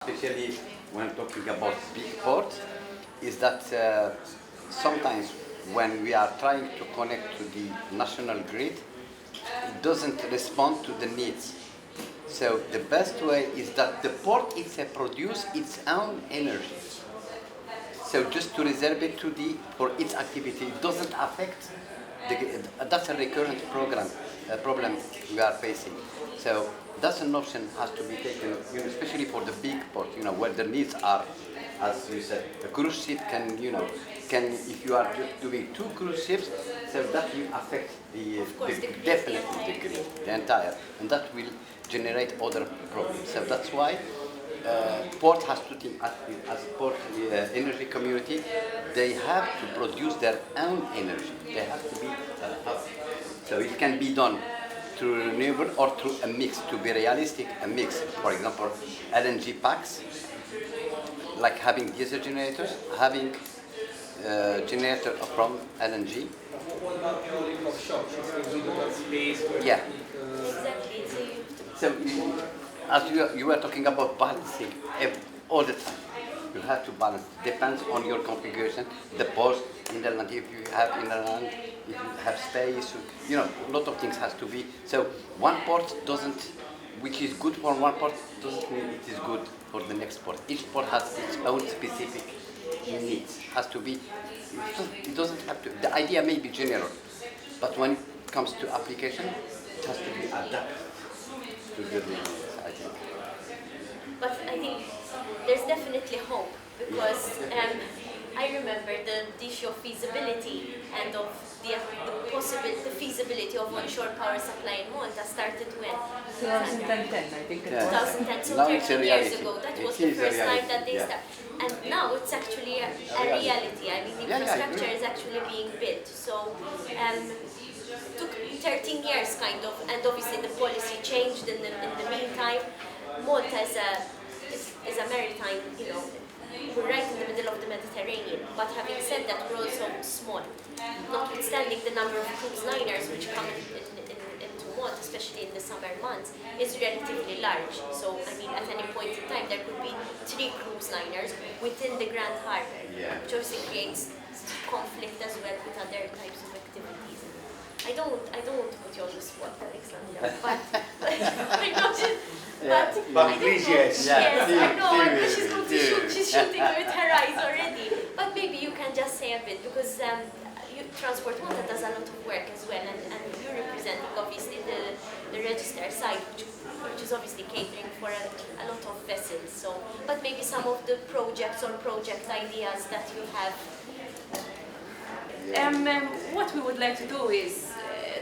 especially when talking about big ports, is that sometimes when we are trying to connect to the national grid, it doesn't respond to the needs. So the best way is that the port itself produce its own energy. So just to reserve it to for its activity, it doesn't affect that's a recurrent problem we are facing. So that's an option has to be taken, especially for the big port, where the needs are, as you said, a cruise ship can, if you are just doing 2 cruise ships, so that will affect definitely the grid, the entire, and that will generate other problems. So that's why port has to think as port energy community, they have to produce their own energy. They have to be so it can be done through renewable or through a mix. To be realistic, a mix. For example, LNG packs, like having diesel generators, having generator from LNG. What about building of shops? Space. Yeah. Exactly. So, as you were talking about balancing all the time, you have to balance. Depends on your configuration, the post in the land. If you have in the land, if you have space, a lot of things has to be. So one port doesn't, which is good for one port, doesn't mean it is good for the next port. Each port has its own specific needs. Has to be. It doesn't have to. The idea may be general, but when it comes to application, it has to be adapted to the needs, I think. But I think there's definitely hope, because I remember the issue of feasibility and of the feasibility of onshore power supply in Malta started when? 2010, I think it was. 2010, so Now 13 years ago. That was the first time that they started. And now it's actually a reality. I mean, the infrastructure is actually being built. So took 13 years kind of, and obviously the policy changed in the meantime. Malta is a maritime, we're right in the middle of the Mediterranean, but having said that, we're also small. Notwithstanding the number of cruise liners which come into Malta, especially in the summer months, is relatively large. So, I mean, at any point in time, there could be 3 cruise liners within the Grand Harbour, which obviously creates conflict as well with other types of activities. I don't want to put you on the spot, Alexandra, but please, yes. I know, she's shooting with her eyes already. But maybe you can just say a bit, because Transport Malta does a lot of work as well, and you're representing obviously the register side, which is obviously catering for a lot of vessels. So, but maybe some of the projects or project ideas that you have. What we would like to do is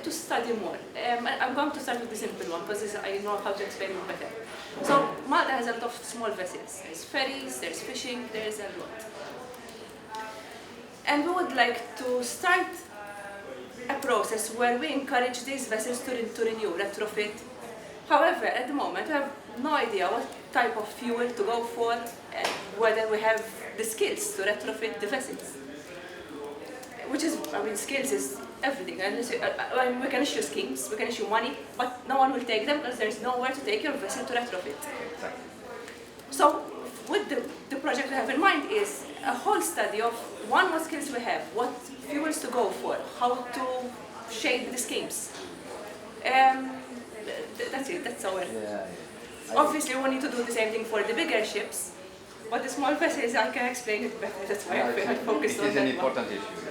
to study more. I'm going to start with the simple one because I know how to explain it better. So Malta has a lot of small vessels. There's ferries, there's fishing, there's a lot. And we would like to start a process where we encourage these vessels to renew, retrofit. However, at the moment we have no idea what type of fuel to go for and whether we have the skills to retrofit the vessels. Which is, skills is everything. And we can issue schemes, we can issue money, but no one will take them because there's nowhere to take your vessel to retrofit. Exactly. So, what the project we have in mind is a whole study of, one, what skills we have, what fuels to go for, how to shape the schemes. That's it, that's our... Obviously, we need to do the same thing for the bigger ships, but the small vessels, I can explain it better, that's why I focused on that one. It is an important issue.